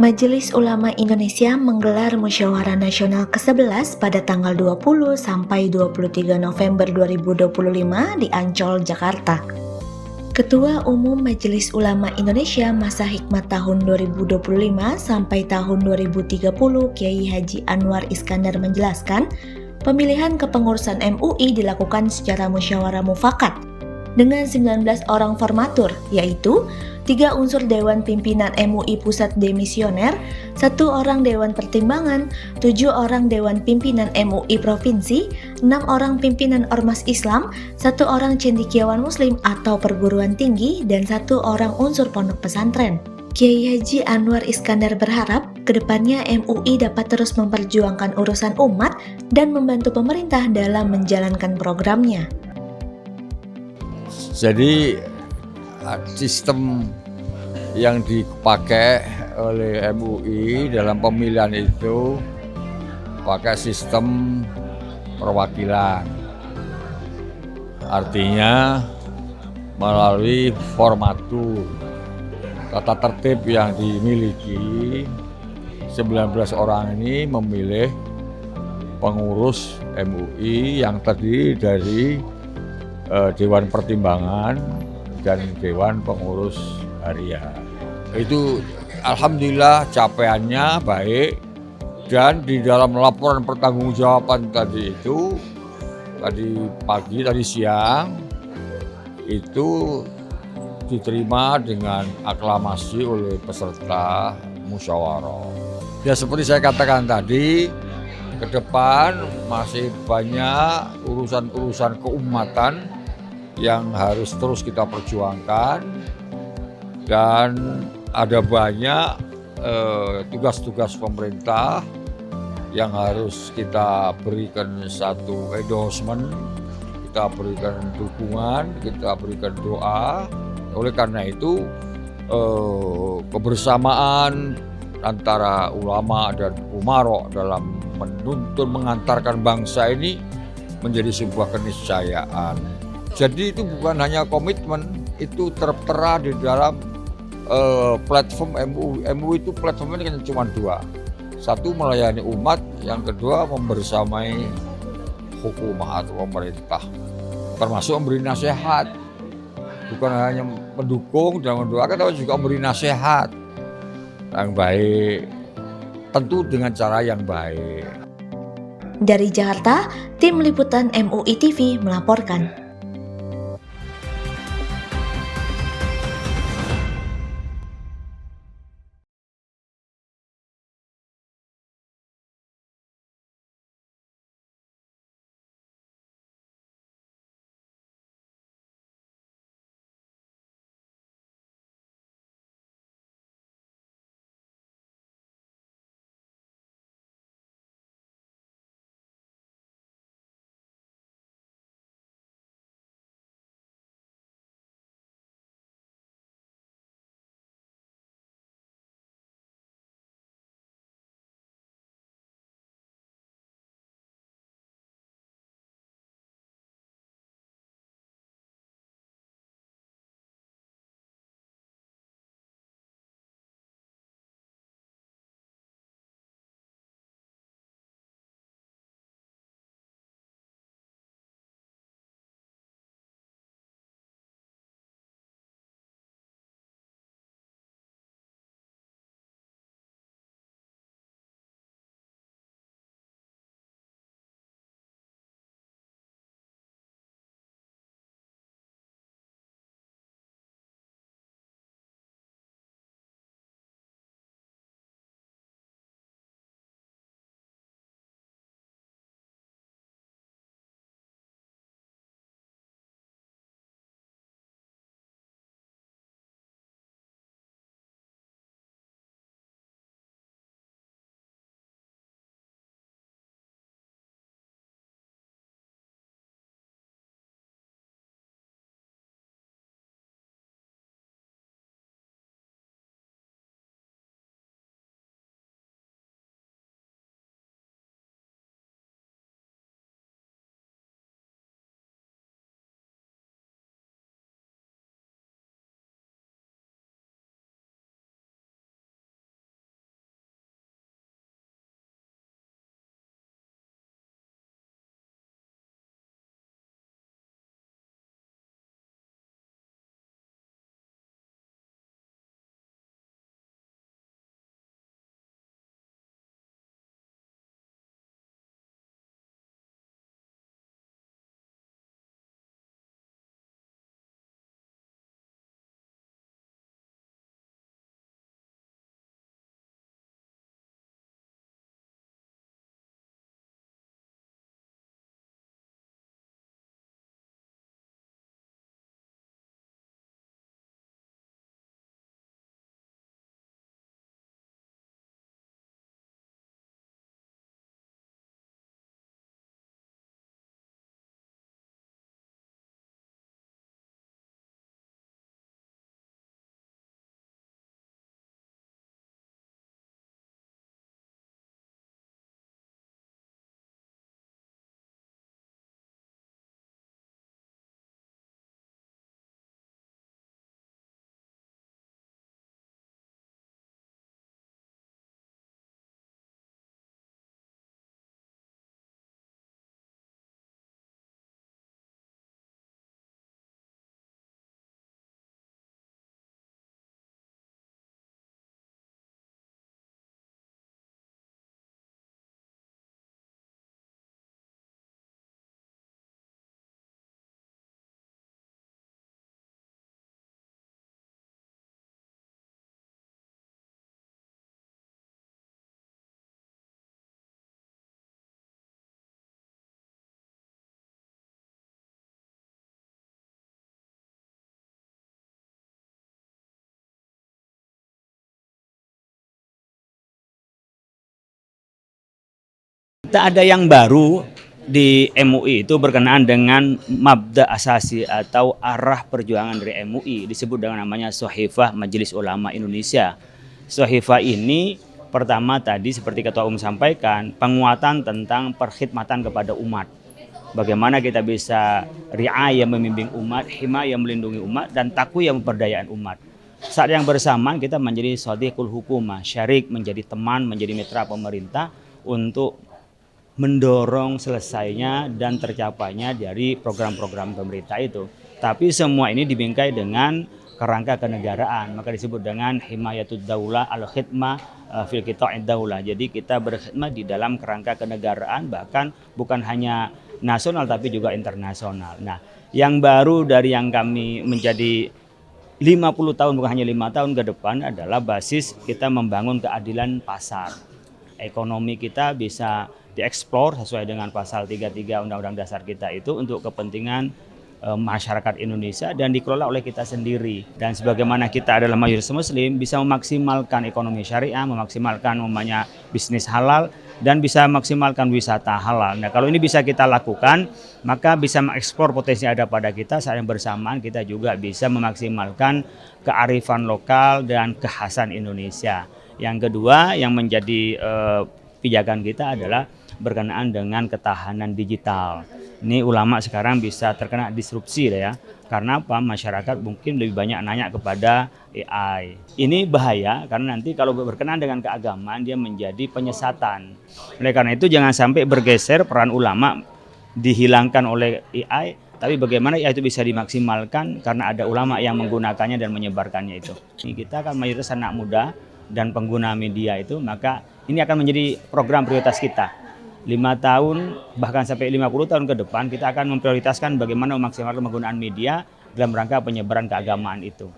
Majelis Ulama Indonesia menggelar Musyawarah Nasional ke-11 pada tanggal 20 sampai 23 November 2025 di Ancol, Jakarta. Ketua Umum Majelis Ulama Indonesia masa hikmat tahun 2025 sampai tahun 2030 Kiai Haji Anwar Iskandar menjelaskan, pemilihan kepengurusan MUI dilakukan secara musyawarah mufakat dengan 19 orang formatur, yaitu 3 unsur Dewan Pimpinan MUI Pusat Demisioner, 1 orang Dewan Pertimbangan, 7 orang Dewan Pimpinan MUI Provinsi, 6 orang pimpinan Ormas Islam, 1 orang cendekiawan Muslim atau perguruan tinggi, dan 1 orang unsur pondok pesantren. Kiai Haji Anwar Iskandar berharap kedepannya MUI dapat terus memperjuangkan urusan umat dan membantu pemerintah dalam menjalankan programnya. Jadi sistem yang dipakai oleh MUI dalam pemilihan itu pakai sistem perwakilan. Artinya melalui formatur tata tertib yang dimiliki 19 orang ini memilih pengurus MUI yang terdiri dari Dewan Pertimbangan dan Dewan Pengurus Harian. Itu alhamdulillah capaiannya baik, dan di dalam laporan pertanggungjawaban tadi itu, tadi pagi, tadi siang, itu diterima dengan aklamasi oleh peserta musyawarah. Ya seperti saya katakan tadi, ke depan masih banyak urusan-urusan keumatan yang harus terus kita perjuangkan, dan ada banyak tugas-tugas pemerintah yang harus kita berikan satu endorsement, kita berikan dukungan, kita berikan doa. Oleh karena itu kebersamaan antara ulama dan umarok dalam menuntun mengantarkan bangsa ini menjadi sebuah keniscayaan. Jadi itu bukan hanya komitmen, itu tertera di dalam platform MUI. MUI itu platformnya kan cuma 2. Satu melayani umat, yang kedua membersamai hukumah atau pemerintah. Termasuk memberi nasihat. Bukan hanya mendukung dan mendoakan, tapi juga memberi nasihat yang baik. Tentu dengan cara yang baik. Dari Jakarta, tim liputan MUI TV melaporkan. Kita ada yang baru di MUI itu berkenaan dengan mabda asasi atau arah perjuangan dari MUI, disebut dengan namanya Shahifah Majelis Ulama Indonesia. Shahifah ini pertama tadi seperti Ketua Umum sampaikan, penguatan tentang perkhidmatan kepada umat. Bagaimana kita bisa riayah membimbing umat, himayah melindungi umat, dan taqwiyah memperdayaan umat. Saat yang bersamaan kita menjadi shadiqul hukumah, syarik, menjadi teman, menjadi mitra pemerintah untuk mendorong selesainya dan tercapainya dari program-program pemerintah itu. Tapi semua ini dibingkai dengan kerangka kenegaraan, maka disebut dengan himayatud daulah al-khidmah fil qita'id daulah. Jadi kita berkhidmat di dalam kerangka kenegaraan, bahkan bukan hanya nasional tapi juga internasional. Nah, yang baru dari yang kami menjadi 50 tahun, bukan hanya 5 tahun ke depan, adalah basis kita membangun keadilan pasar. Ekonomi kita bisa dieksplor sesuai dengan pasal 33 Undang-Undang Dasar kita itu untuk kepentingan masyarakat Indonesia dan dikelola oleh kita sendiri. Dan sebagaimana kita adalah mayoritas muslim, bisa memaksimalkan ekonomi syariah, memaksimalkan umumnya bisnis halal, dan bisa memaksimalkan wisata halal. Nah, kalau ini bisa kita lakukan, maka bisa mengeksplor potensi yang ada pada kita. Saat yang bersamaan kita juga bisa memaksimalkan kearifan lokal dan kekhasan Indonesia. Yang kedua yang menjadi pijakan kita adalah berkenaan dengan ketahanan digital. Ini ulama sekarang bisa terkena disrupsi ya. Karena apa? Masyarakat mungkin lebih banyak nanya kepada AI. Ini bahaya karena nanti kalau berkenaan dengan keagamaan dia menjadi penyesatan. Oleh karena itu jangan sampai bergeser peran ulama dihilangkan oleh AI, tapi bagaimana AI itu bisa dimaksimalkan karena ada ulama yang menggunakannya dan menyebarkannya itu. Ini kita akan mayoritas anak muda dan pengguna media itu, maka ini akan menjadi program prioritas kita. 5 tahun bahkan sampai 50 tahun ke depan kita akan memprioritaskan bagaimana memaksimalkan penggunaan media dalam rangka penyebaran keagamaan itu.